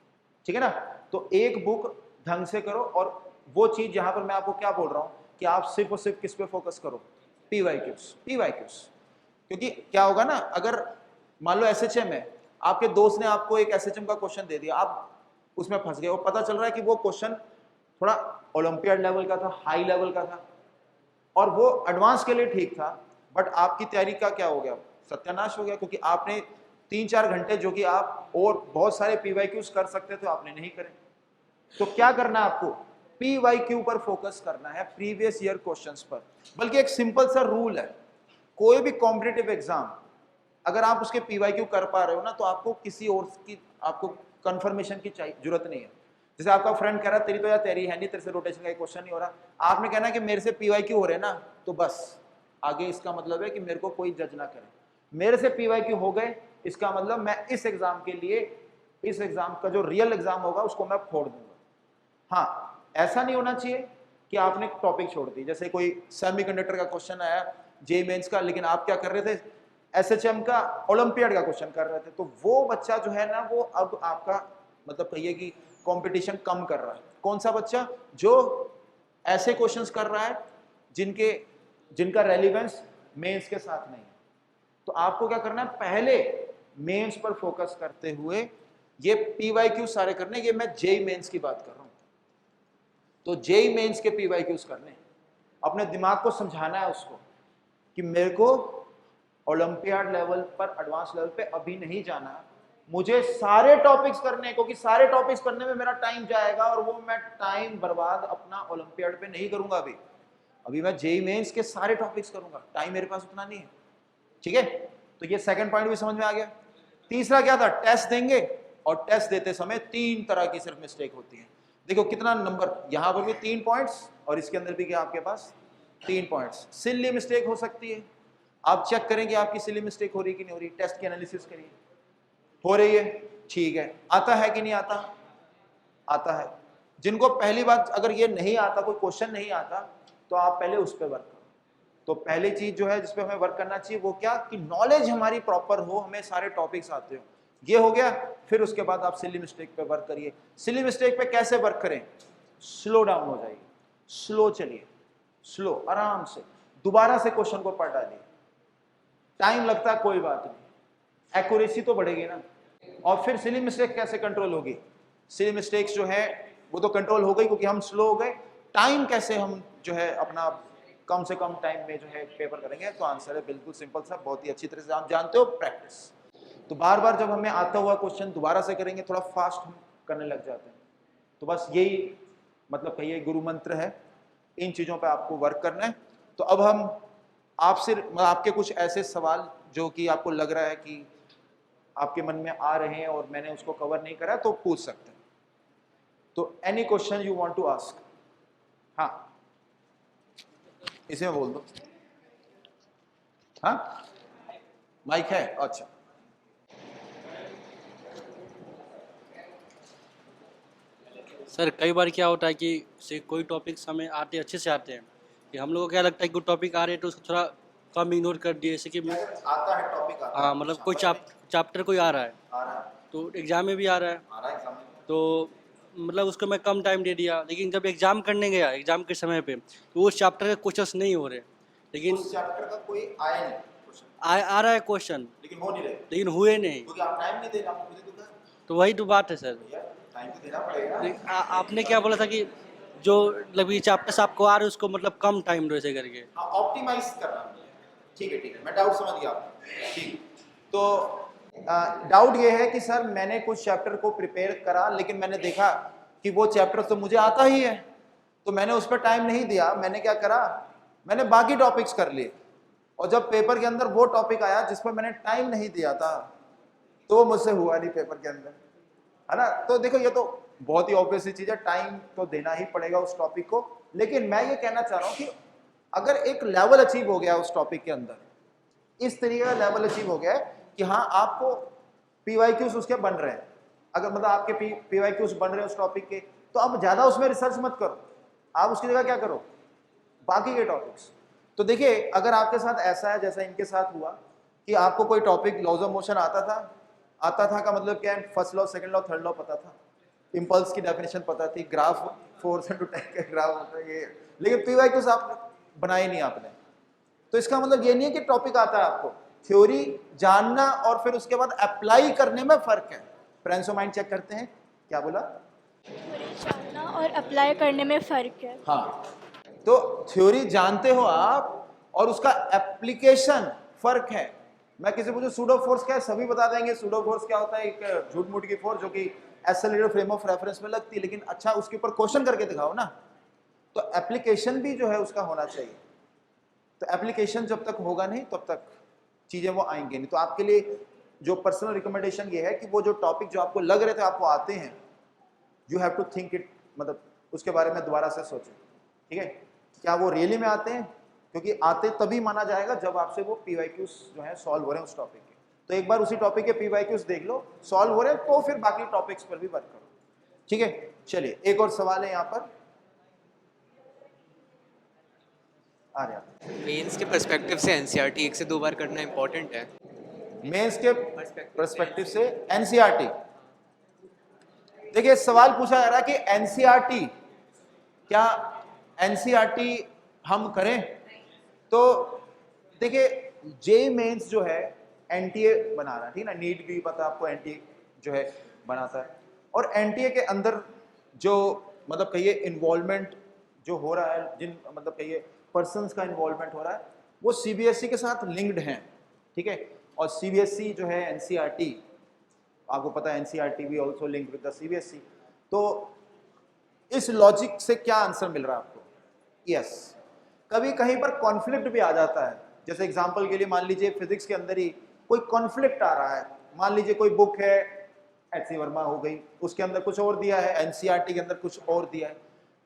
ठीक है ना। तो एक बुक ढंग से करो, और वो चीज जहां पर मैं आपको क्या बोल रहा हूं कि आप सिर्फ और सिर्फ किस पे फोकस करो, PYQs। क्योंकि क्या होगा ना, अगर मान लो SHM है, आपके दोस्त ने आपको एक SHM का क्वेश्चन दे दिया, आप उसमें फंस गए, और पता चल रहा है कि वो क्वेश्चन थोड़ा ओलंपियाड लेवल का था, हाई लेवल का था, और वो एडवांस के लिए ठीक था, बट आपकी तैयारी का क्या हो गया, सत्यानाश हो गया। क्योंकि आपने 3-4 घंटे जो कि आप और बहुत सारे PYQs कर सकते थे आपने नहीं करे। तो क्या करना है आपको, PYQ पर फोकस करना है, प्रीवियस ईयर क्वेश्चंस पर। बल्कि एक सिंपल सा रूल है, कोई भी कॉम्पिटिटिव एग्जाम अगर आप उसके PYQ कर पा रहे हो ना, तो आपको किसी और की आपको कंफर्मेशन की जरूरत नहीं है। जैसे आपका फ्रेंड कह रहा है तेरी तो यार तैयारी है नहीं, तेरे से रोटेशन का क्वेश्चन नहीं हो रहा, आपने कहना कि मेरे से PYQ हो रहे ना, तो बस आगे इसका मतलब है कि मेरे को कोई जज ना करे। मेरे से PYQ हो गए, इसका मतलब मैं इस एग्जाम के लिए, इस एग्जाम का जो रियल एग्जाम होगा उसको मैं फोड़ दूंगा। हाँ, ऐसा नहीं होना चाहिए कि आपने टॉपिक छोड़ दी। जैसे कोई सेमीकंडक्टर का क्वेश्चन आया JEE मेंस का, लेकिन आप क्या कर रहे थे, SHM का ओलंपियाड का क्वेश्चन कर रहे थे, तो वो बच्चा जो है ना, वो अब आपका मतलब कहिए कि कंपटीशन कम कर रहा है। कौन सा बच्चा, जो ऐसे क्वेश्चंस कर रहा है जिनका रेलिवेंस मेंस के साथ नहीं है। तो आपको क्या करना है, पहले मेंस पर फोकस करते हुए ये PYQ सारे करने। ये मैं JEE मेंस की बात कर रहा हूं, तो JEE मेंस के PYQs करने, अपने दिमाग को समझाना है उसको कि मेरे को ओलंपियाड लेवल पर, एडवांस लेवल पे अभी नहीं जाना, मुझे सारे टॉपिक्स करने, क्योंकि सारे टॉपिक्स करने में मेरा टाइम जाएगा, और वो मैं टाइम बर्बाद अपना ओलंपियाड पे नहीं करूंगा। अभी मैं JEE मेंस के सारे टॉपिक्स करूंगा, टाइम मेरे पास उतना नहीं है, ठीक है। तो ये सेकंड पॉइंट भी समझ में आ गया। तीसरा क्या था, टेस्ट देंगे, और टेस्ट देते समय 3 तरह की सिर्फ मिस्टेक होती है। देखो कितना नंबर, यहां पर भी 3 पॉइंट्स, और इसके अंदर भी क्या आपके पास 3 पॉइंट्स। सिली मिस्टेक हो सकती है, आप चेक करें कि आपकी सिली मिस्टेक हो रही है कि नहीं हो रही, टेस्ट की एनालिसिस करिए, हो रही है, ठीक है। आता है कि नहीं आता, आता है। जिनको पहली बार अगर ये नहीं आता, कोई क्वेश्चन नहीं आता, तो आप पहले उस पर वर्क करो, तो पहली चीज जो है जिसपे हमें वर्क करना चाहिए वो क्या, कि नॉलेज हमारी प्रॉपर हो, हमें सारे टॉपिक्स आते हो, ये हो गया। फिर उसके बाद आप सिली मिस्टेक पे वर्क करिए। सिली मिस्टेक पे कैसे वर्क करें, स्लो डाउन हो जाइए, स्लो चलिए, स्लो आराम से दोबारा से क्वेश्चन को पढ़ डालिए। टाइम लगता है कोई बात नहीं, एक्यूरेसी तो बढ़ेगी ना। और फिर सिली मिस्टेक कैसे कंट्रोल होगी, सिली मिस्टेक्स जो है वो तो कंट्रोल हो गई क्योंकि हम स्लो हो गए। टाइम कैसे हम जो है अपना कम से कम टाइम में जो है पेपर करेंगे, तो आंसर है बिल्कुल सिंपल सा, बहुत ही अच्छी तरह से आप जानते हो, प्रैक्टिस। तो बार बार जब हमें आता हुआ क्वेश्चन दोबारा से करेंगे, थोड़ा फास्ट हम करने लग जाते हैं। तो बस यही मतलब कहिए गुरु मंत्र है, इन चीज़ों पे आपको वर्क करना है। तो अब हम आपसे आपके कुछ ऐसे सवाल जो कि आपको लग रहा है कि आपके मन में आ रहे हैं और मैंने उसको कवर नहीं करा, तो पूछ सकते हैं। तो any question you want to ask. हाँ, इसे में बोल दो। हाँ, माइक है, अच्छा। सर कई बार क्या होता है कि से कोई टॉपिक्स हमें आते अच्छे से आते हैं कि हम लोगों को क्या लगता है कि टॉपिक आ रहे हैं तो उसको थोड़ा कम इग्नोर कर दिए, जैसे कि आता है टॉपिक, आता हाँ है, मतलब अच्छा, कोई चैप्टर कोई आ रहा है आ रहा है, तो एग्जाम में भी आ रहा है, आ रहा है एग्जाम में। तो मतलब उसको मैं कम टाइम दे दिया, लेकिन जब एग्जाम करने गया एग्जाम के समय पे तो उस चैप्टर के क्वेश्चंस नहीं हो रहे, लेकिन उस चैप्टर का कोई आया नहीं क्वेश्चन, आ रहा है क्वेश्चन लेकिन हो नहीं रहे, लेकिन हुए नहीं। क्योंकि आप टाइम नहीं दे रहे, आपको खुद ही दुख है। तो वही तो बात है सर। भैया टाइम तो देना पड़ेगा। आपने क्या बोला था कि जो मतलब ये चैप्टर्स आपको आ रहे हैं उसको मतलब कम टाइम दो ऐसे करके। हाँ, ऑप्टिमाइज करना है। ठीक है, ठीक है, मैं डाउट समझ गया आपका। ठीक, तो डाउट ये है कि सर मैंने कुछ चैप्टर को प्रिपेयर करा, लेकिन मैंने देखा कि वो चैप्टर तो मुझे आता ही है, तो मैंने उस पर टाइम नहीं दिया। मैंने क्या करा, मैंने बाकी टॉपिक्स कर लिए, और जब पेपर के अंदर वो टॉपिक आया जिस पर मैंने टाइम नहीं दिया था, तो वो मुझसे हुआ नहीं पेपर के अंदर, है ना। तो देखो ये तो बहुत ही ऑब्वियस सी चीज है, टाइम तो देना ही पड़ेगा उस टॉपिक को। लेकिन मैं ये कहना चाह रहा हूं कि अगर एक लेवल अचीव हो गया उस टॉपिक के अंदर, इस तरीके का लेवल अचीव हो गया है कि हाँ आपको पीवाईक्यूज उसके बन रहे हैं, अगर मतलब आपके पीवाईक्यूज बन रहे हैं उस टॉपिक के, तो आप ज्यादा उसमें रिसर्च मत करो, आप उसकी जगह क्या करो, बाकी के टॉपिक्स। तो देखिए अगर आपके साथ ऐसा है जैसा इनके साथ हुआ कि आपको कोई टॉपिक लॉज ऑफ मोशन आता था का मतलब क्या है, first law, second law, third law पता था, इंपल्स की डेफिनेशन पता थी, ग्राफ फोर्स इनटू टाइम का ग्राफ होता है ये, लेकिन पीवाईक्यूज आप बनाए नहीं आपने। तो इसका मतलब ये नहीं है कि टॉपिक आता है आपको, थ्योरी जानना और फिर उसके बाद अप्लाई करने में फर्क है। फ्रेंड्स माइंड चेक करते हैं, क्या बोला, थ्योरी जानना और अप्लाई करने में फ़र्क है। हाँ, तो थ्योरी जानते हो आप और उसका एप्लीकेशन फर्क है। मैं किसी पूछूं सूडो फोर्स क्या है, सभी बता देंगे सूडो फोर्स क्या होता है, एक झूठ मूठ की फोर्स जो कि एक्सेलरेटेड फ्रेम ऑफ रेफरेंस में लगती है, लेकिन अच्छा उसके ऊपर क्वेश्चन करके दिखाओ ना। तो एप्लीकेशन भी जो है उसका होना चाहिए। तो एप्लीकेशन जब तक होगा नहीं तब तक चीजें वो आएंगे नहीं। तो आपके लिए जो पर्सनल रिकमेंडेशन ये है कि वो जो टॉपिक जो आपको लग रहे थे आपको आते हैं, you have to think it, मतलब उसके बारे में दोबारा से सोचें, ठीक है, क्या वो रियली में आते हैं, क्योंकि आते तभी माना जाएगा जब आपसे वो पीवाईक्यूज जो है सॉल्व हो रहे हैं उस टॉपिक के। तो एक बार उसी टॉपिक के पीवाईक्यूज देख लो, सॉल्व हो रहे हैं तो फिर बाकी टॉपिक्स पर भी वर्क करो, ठीक है। चलिए एक और सवाल है यहाँ पर, आ रहा है। मेंस के पर्सपेक्टिव से एनसीईआरटी 1 से 2 बार करना इंपॉर्टेंट है। मेंस के पर्सपेक्टिव से एनसीईआरटी, देखिए सवाल पूछा जा रहा है कि एनसीईआरटी, क्या एनसीईआरटी हम करें। तो देखिए जे मेंस जो है एनटीए बना रहा है, ठीक है ना, नीट भी पता आपको एनटीए जो है बनाता है, और एनटीए के अंदर जो मतलब कहिए इन्वॉल्वमेंट जो हो रहा है, जिन मतलब कहिए पर्सन्स का इन्वॉल्वमेंट हो रहा है, वो सीबीएसई के साथ लिंक्ड हैं, ठीक है। और सीबीएसई जो है एनसीईआरटी, आपको पता है एनसीईआरटी भी also linked with the CBSE. तो इस लॉजिक से क्या आंसर मिल रहा है आपको, यस। कभी कहीं पर कॉन्फ्लिक्ट भी आ जाता है, जैसे एग्जांपल के लिए मान लीजिए फिजिक्स के अंदर ही कोई कॉन्फ्लिक्ट आ रहा है, मान लीजिए कोई बुक है एच.सी. वर्मा हो गई, उसके अंदर कुछ और दिया है, एनसीईआरटी के अंदर कुछ और दिया है,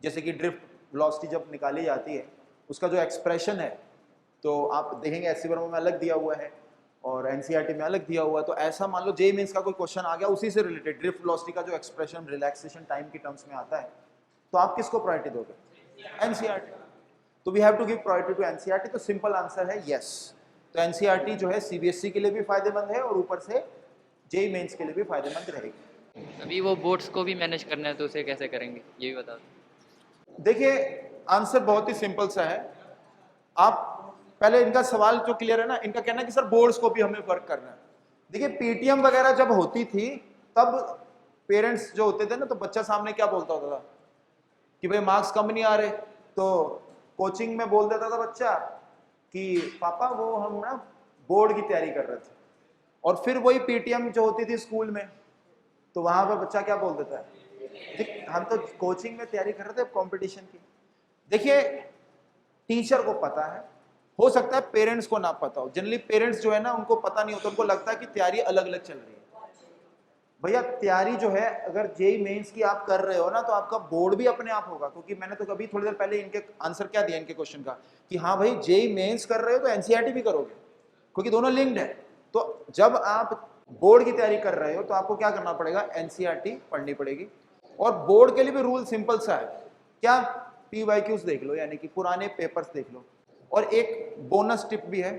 जैसे कि ड्रिफ्ट वेलोसिटी जब निकाली जाती है उसका जो एक्सप्रेशन है, तो आप देखेंगे एच.सी. वर्मा में अलग दिया हुआ है और एनसीईआरटी में अलग दिया हुआ है। तो ऐसा मान लो जे मीन्स का कोई क्वेश्चन आ गया उसी से रिलेटेड, ड्रिफ्ट वेलोसिटी का जो एक्सप्रेशन रिलैक्सेशन टाइम की टर्म्स में आता है, तो आप किसको प्रायोरिटी दोगे, एनसीईआरटी। तो we have to give priority to NCERT. तो सिंपल आंसर है यस। तो एनसीईआरटी जो है सीबीएसई के लिए भी फायदेमंद है और ऊपर से जेईई मेंस के लिए भी फायदेमंद रहेगी। अभी वो बोर्ड्स को भी मैनेज करना है तो उसे कैसे करेंगे, ये भी बता दो। देखिए आंसर बहुत ही सिंपल सा है। आप पहले इनका सवाल जो क्लियर है ना, इनका कहना है कि सर बोर्ड्स को भी हमें वर्क करना है। देखिए पीटीएम वगैरह जब होती थी तब पेरेंट्स जो होते थे ना, तो बच्चा सामने क्या बोलता होता था कि भाई मार्क्स कम नहीं आ रहे, तो कोचिंग में बोल देता था बच्चा कि पापा वो हम ना बोर्ड की तैयारी कर रहे थे, और फिर वही पीटीएम जो होती थी स्कूल में, तो वहां पर बच्चा क्या बोल देता है, हम तो कोचिंग में तैयारी कर रहे थे कंपटीशन की। देखिए टीचर को पता है, हो सकता है पेरेंट्स को ना पता हो। जनरली पेरेंट्स जो है ना उनको पता नहीं होता, उनको लगता है कि तैयारी अलग अलग चल रही है। भैया तैयारी जो है अगर जेईई मेंस की आप कर रहे हो ना, तो आपका बोर्ड भी अपने आप होगा। क्योंकि मैंने तो कभी थोड़ी देर पहले इनके आंसर क्या दिया इनके क्वेश्चन का कि हाँ भाई जेईई मेंस कर रहे हो तो एनसीईआरटी भी करोगे, क्योंकि दोनों लिंक्ड है। तो जब आप बोर्ड की तैयारी कर रहे हो तो आपको क्या करना पड़ेगा, एनसीईआरटी पढ़नी पड़ेगी। और बोर्ड के लिए भी रूल सिंपल सा है, क्या पीवाईक्यूज देख लो, यानी कि पुराने पेपर्स देख लो। और एक बोनस टिप भी है।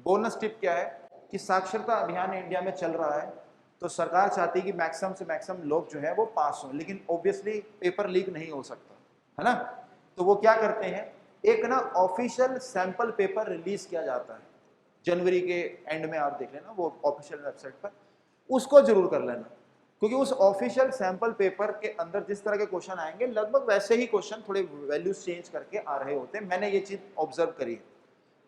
बोनस टिप क्या है कि साक्षरता अभियान इंडिया में चल रहा है, तो सरकार चाहती है कि मैक्सिमम से मैक्सिमम लोग जो है वो पास हों, लेकिन ऑब्वियसली पेपर लीक नहीं हो सकता है ना। तो वो क्या करते हैं, एक ना ऑफिशियल सैंपल पेपर रिलीज किया जाता है जनवरी के एंड में, आप देख लेना वो ऑफिशियल वेबसाइट पर, उसको जरूर कर लेना। क्योंकि उस ऑफिशियल सैंपल पेपर के अंदर जिस तरह के क्वेश्चन आएंगे लगभग वैसे ही क्वेश्चन थोड़े वैल्यूज चेंज करके आ रहे होते हैं। मैंने ये चीज ऑब्जर्व करी है।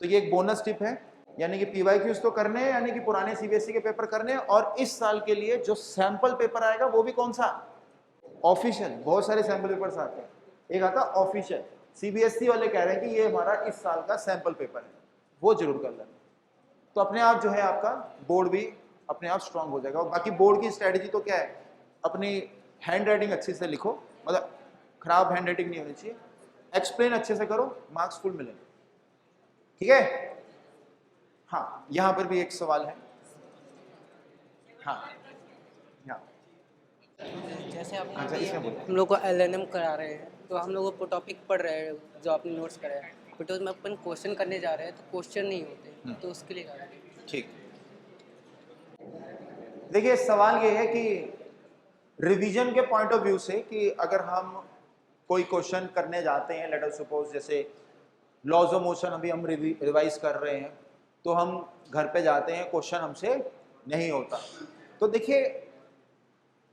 तो ये एक बोनस टिप है, यानी कि पीवाईक्यूज तो करने हैं, यानी कि पुराने सीबीएसई के पेपर करने हैं। और इस साल के लिए जो सैंपल पेपर आएगा वो भी कौन सा, ऑफिशियल। बहुत सारे सैंपल पेपर्स आते हैं, एक आता ऑफिशियल, सीबीएसई वाले कह रहे हैं कि ये हमारा इस साल का सैंपल पेपर है, वो जरूर कर लेना। तो अपने आप जो है आपका बोर्ड भी अपने आप स्ट्रांग हो जाएगा। और बाकी बोर्ड की स्ट्रेटेजी तो क्या है, अपनी हैंड राइटिंग अच्छे से लिखो, मतलब खराब हैंड राइटिंग नहीं होनी चाहिए, एक्सप्लेन अच्छे से करो, मार्क्स फुल मिलेंगे। ठीक है। हाँ यहां पर भी एक सवाल है। हाँ हाँ जैसे आपने अच्छा, इसमें बोलो। हम लोग को एलएनएम करा रहे हैं, तो हम लोग को टॉपिक पढ़ रहे हैं जो आपने नोट्स कराया है, बट उसमें अपन क्वेश्चन करने जा रहे हैं तो क्वेश्चन नहीं होते, तो उसके लिए करा रहे हैं। ठीक। देखिए सवाल ये है कि रिवीजन के पॉइंट ऑफ व्यू से, कि अगर हम कोई क्वेश्चन करने जाते हैं, लेट अस सपोज जैसे लॉज ऑफ मोशन अभी हम रिवाइज कर रहे हैं, तो हम घर पे जाते हैं, क्वेश्चन हमसे नहीं होता। तो देखिए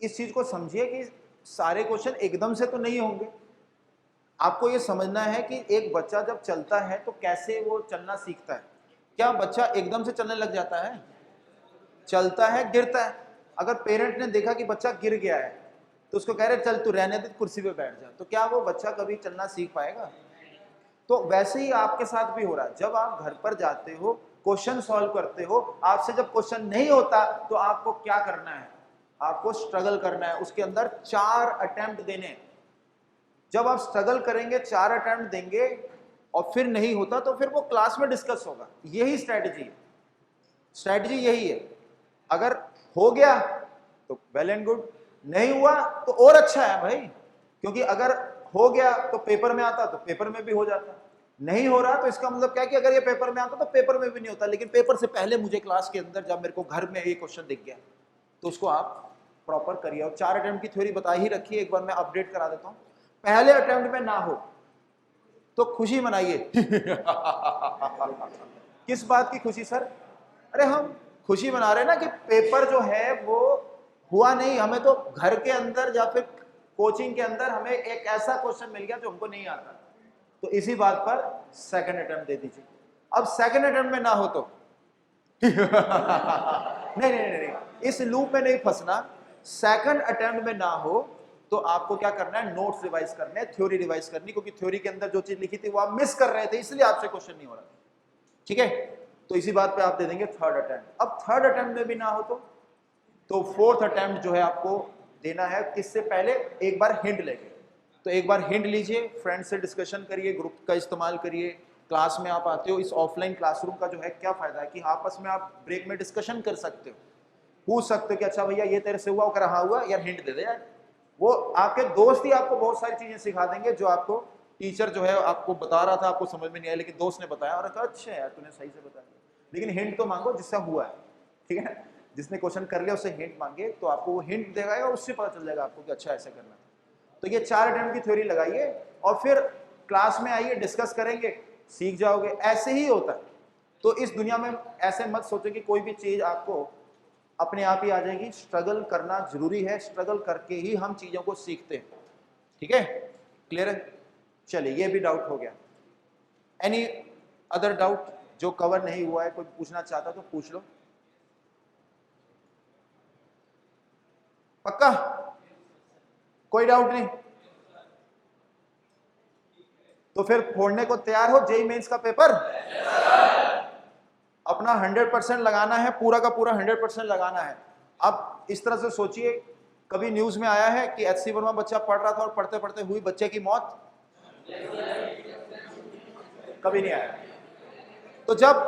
इस चीज को समझिए कि सारे क्वेश्चन एकदम से तो नहीं होंगे। आपको ये समझना है कि एक बच्चा जब चलता है तो कैसे वो चलना सीखता है। क्या बच्चा एकदम से चलने लग जाता है, चलता है गिरता है। अगर पेरेंट ने देखा कि बच्चा गिर गया है तो उसको कह रहे चल तू रहने दे, कुर्सी पे बैठ जा, तो क्या वो बच्चा कभी चलना सीख पाएगा? तो वैसे ही आपके साथ भी हो रहा है। जब आप घर पर जाते हो, क्वेश्चन सॉल्व करते हो, आपसे जब क्वेश्चन नहीं होता तो आपको क्या करना है, आपको स्ट्रगल करना है, उसके अंदर 4 अटेम्प्ट देने हैं। जब आप स्ट्रगल करेंगे, 4 अटेम्प्ट देंगे और फिर नहीं होता तो फिर वो क्लास में डिस्कस होगा। यही स्ट्रैटेजी यही है। अगर हो गया तो वेल एंड गुड, नहीं हुआ तो और अच्छा है भाई, क्योंकि अगर हो गया तो पेपर में आता तो पेपर में भी हो जाता, नहीं हो रहा तो इसका मतलब क्या कि अगर ये पेपर में आता तो पेपर में भी नहीं होता। लेकिन पेपर से पहले मुझे क्लास के अंदर जब मेरे को घर में ये क्वेश्चन दिख गया तो उसको आप प्रॉपर करिए। और 4 अटेम्प्ट की थ्योरी बता ही रखी है, एक बार मैं अपडेट करा देता हूं। पहले अटेम्प्ट में ना हो तो खुशी मनाइए। किस बात की खुशी सर? अरे हम खुशी मना रहे हैं ना कि पेपर जो है वो हुआ नहीं, हमें तो घर के अंदर या फिर कोचिंग के अंदर हमें एक ऐसा क्वेश्चन मिल गया जो हमको नहीं आता। तो इसी बात पर सेकंड अटेम्प्ट दे दीजिए। अब सेकंड अटेम्प्ट में ना हो तो नहीं, इस लूप में नहीं फंसना। सेकंड अटेम्प्ट में ना हो तो आपको क्या करना है, नोट्स रिवाइज करने हैं, थ्योरी रिवाइज करनी, क्योंकि थ्योरी के अंदर जो चीज लिखी थी वो आप मिस कर रहे थे, इसलिए आपसे क्वेश्चन नहीं हो रहा। ठीक है, तो इसी बात पे आप दे देंगे थर्ड अटेम्प्ट। अब थर्ड अटेम्प्ट में भी ना हो तो फोर्थ अटेम्प्ट जो है आपको देना है। किससे पहले? एक बार हिंट लेके। तो एक बार हिंट लीजिए, फ्रेंड से डिस्कशन करिए, ग्रुप का इस्तेमाल करिए। क्लास में आप आते हो, इस ऑफलाइन क्लासरूम का जो है क्या फायदा है कि आपस में आप ब्रेक में डिस्कशन कर सकते हो, पूछ सकते हो कि अच्छा भैया ये तेरे से हुआ, कहा हुआ यार, हिंट दे दे यार। वो आपके दोस्त ही आपको बहुत सारी चीजें सिखा देंगे जो आपको टीचर जो है आपको बता रहा था, आपको समझ में नहीं आया, लेकिन दोस्त ने बताया और कहा अच्छा यार तूने सही से बता दिया। लेकिन हिंट तो मांगो जिससे हुआ है, ठीक है ना। जिसने क्वेश्चन कर लिया उससे हिंट मांगे तो आपको वो हिंट देगा और उससे पता चल जाएगा आपको कि अच्छा ऐसा करना है। तो ये 4 अटेम्प्ट की थ्योरी लगाइए और फिर क्लास में आइए, डिस्कस करेंगे, सीख जाओगे। ऐसे ही होता है। तो इस दुनिया में ऐसे मत सोचो कि कोई भी चीज आपको अपने आप ही आ जाएगी। स्ट्रगल करना जरूरी है, स्ट्रगल करके ही हम चीजों को सीखते हैं, ठीक है। क्लियर है? चलिए ये भी डाउट हो गया। एनी अदर डाउट जो कवर नहीं हुआ है, कोई पूछना चाहता तो पूछ लो। पक्का? कोई डाउट नहीं? तो फिर फोड़ने को तैयार हो जेईई मेंस का पेपर? अपना 100% लगाना है, पूरा का पूरा 100% लगाना है। अब इस तरह से सोचिए, कभी न्यूज में आया है कि एचसी वर्मा बच्चा पढ़ रहा था और पढ़ते पढ़ते हुई बच्चे की मौत? कभी नहीं आया। तो जब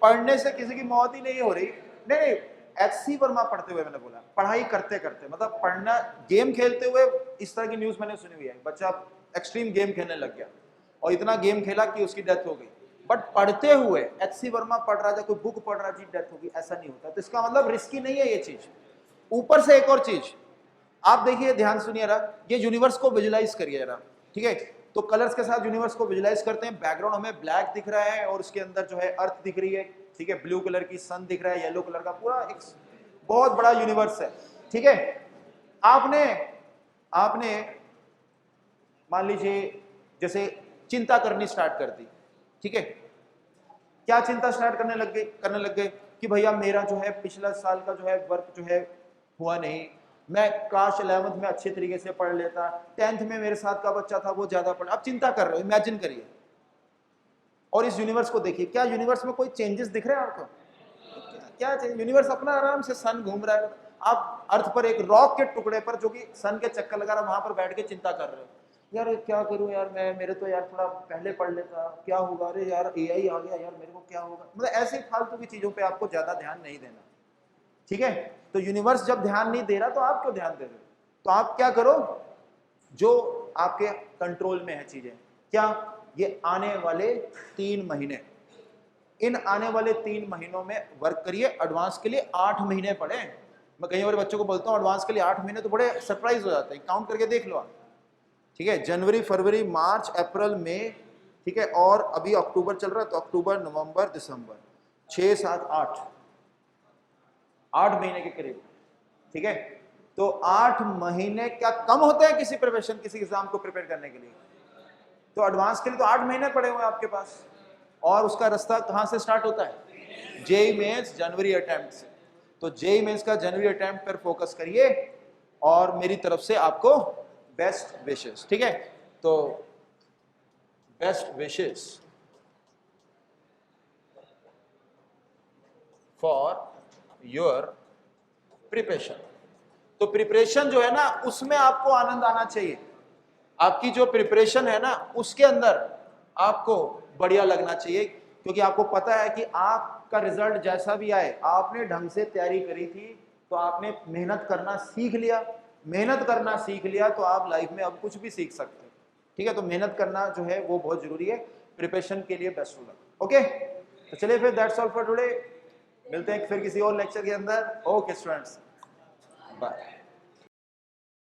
पढ़ने से किसी की मौत ही नहीं हो रही, नहीं एचसी वर्मा पढ़ते हुए मैंने बोला, पढ़ाई करते करते, मतलब पढ़ना, गेम खेलते हुए इस तरह की न्यूज मैंने सुनी हुई है। बच्चा एक्सट्रीम गेम खेलने लग गया और इतना गेम खेला कि उसकी डेथ हो गई। बट पढ़ते हुए एचसी वर्मा पढ़ रहा था, कोई बुक पढ़ रहा जी, डेथ होगी, ऐसा नहीं होता। तो इसका मतलब रिस्की नहीं है ये चीज। ऊपर से एक और चीज आप देखिए, ध्यान सुनिए जरा, ये यूनिवर्स को विजुलाइज करिए जरा, ठीक है। तो कलर्स के साथ यूनिवर्स को विजुलाइज करते हैं। बैकग्राउंड हमें ब्लैक दिख रहा है और उसके अंदर जो है अर्थ दिख रही है, ठीक है। ब्लू कलर की सन दिख रहा है, येलो कलर का पूरा एक बहुत बड़ा यूनिवर्स है, ठीक है। आपने मान लीजिए जैसे चिंता करनी स्टार्ट कर दी, ठीक है। क्या चिंता स्टार्ट करने लग गए कि भैया मेरा जो है पिछला साल का जो है वर्क जो है हुआ नहीं, मैं काश 11th में अच्छे तरीके से पढ़ लेता, 10th में मेरे साथ का बच्चा था वो ज्यादा पढ़ा। अब चिंता कर रहे हो, इमेजिन करिए। और इस यूनिवर्स को देखिए, क्या यूनिवर्स में कोई चेंजेस दिख रहे हैं आपको? क्या यूनिवर्स अपना आराम से, सन घूम रहा है, आप अर्थ पर एक रॉक के टुकड़े पर जो कि सन के चक्कर लगा रहा है वहां पर बैठ के चिंता कर रहे हो, यार क्या करूं यार, मैं मेरे तो यार थोड़ा पहले पढ़ लेता, क्या होगा, अरे यार एआई आ गया यार, मेरे को क्या होगा। मतलब ऐसी फालतू की चीजों पे आपको ज्यादा ध्यान नहीं देना, ठीक है। तो यूनिवर्स जब ध्यान नहीं दे रहा तो आप क्यों ध्यान दे रहे हो? तो आप क्या करो, जो आपके कंट्रोल में है चीजें, क्या ये आने वाले 3 महीने, इन आने वाले 3 महीनों में वर्क करिए। एडवांस के लिए 8 महीने पढ़े। मैं कई बार बच्चों को बोलता हूँ एडवांस के लिए 8 महीने, तो बड़े सरप्राइज हो जाते हैं। काउंट करके देख लो आप, ठीक है। जनवरी, फरवरी, मार्च, अप्रैल, मई, ठीक है, और अभी अक्टूबर चल रहा है, तो अक्टूबर, नवंबर, दिसंबर, 6, 7, 8 महीने के करीब, ठीक है। तो 8 महीने क्या कम होते हैं किसी प्रिपरेशन, किसी एग्जाम को प्रिपेयर करने के लिए? तो एडवांस के लिए तो 8 महीने पड़े हुए हैं आपके पास। और उसका रास्ता कहां से स्टार्ट होता है? जेईई मेंस जनवरी अटेम्प्ट से। तो जेईई मेंस का जनवरी अटेम्प्ट पर फोकस करिए और मेरी तरफ से आपको बेस्ट विशेस, ठीक है। तो best wishes for your preparation. तो प्रिपरेशन जो है ना, उसमें आपको आनंद आना चाहिए। आपकी जो प्रिपरेशन है ना, उसके अंदर आपको बढ़िया लगना चाहिए, क्योंकि आपको पता है कि आपका रिजल्ट जैसा भी आए, आपने ढंग से तैयारी करी थी, तो आपने मेहनत करना सीख लिया। मेहनत करना सीख लिया तो आप लाइफ में अब कुछ भी सीख सकते हैं, ठीक है। तो मेहनत करना जो है वो बहुत जरूरी है। प्रिपरेशन के लिए बेस्ट ऑफ लक, ओके। तो चलिए फिर, दैट्स ऑल फॉर टुडे। मिलते हैं फिर किसी और लेक्चर के अंदर। Okay students, bye.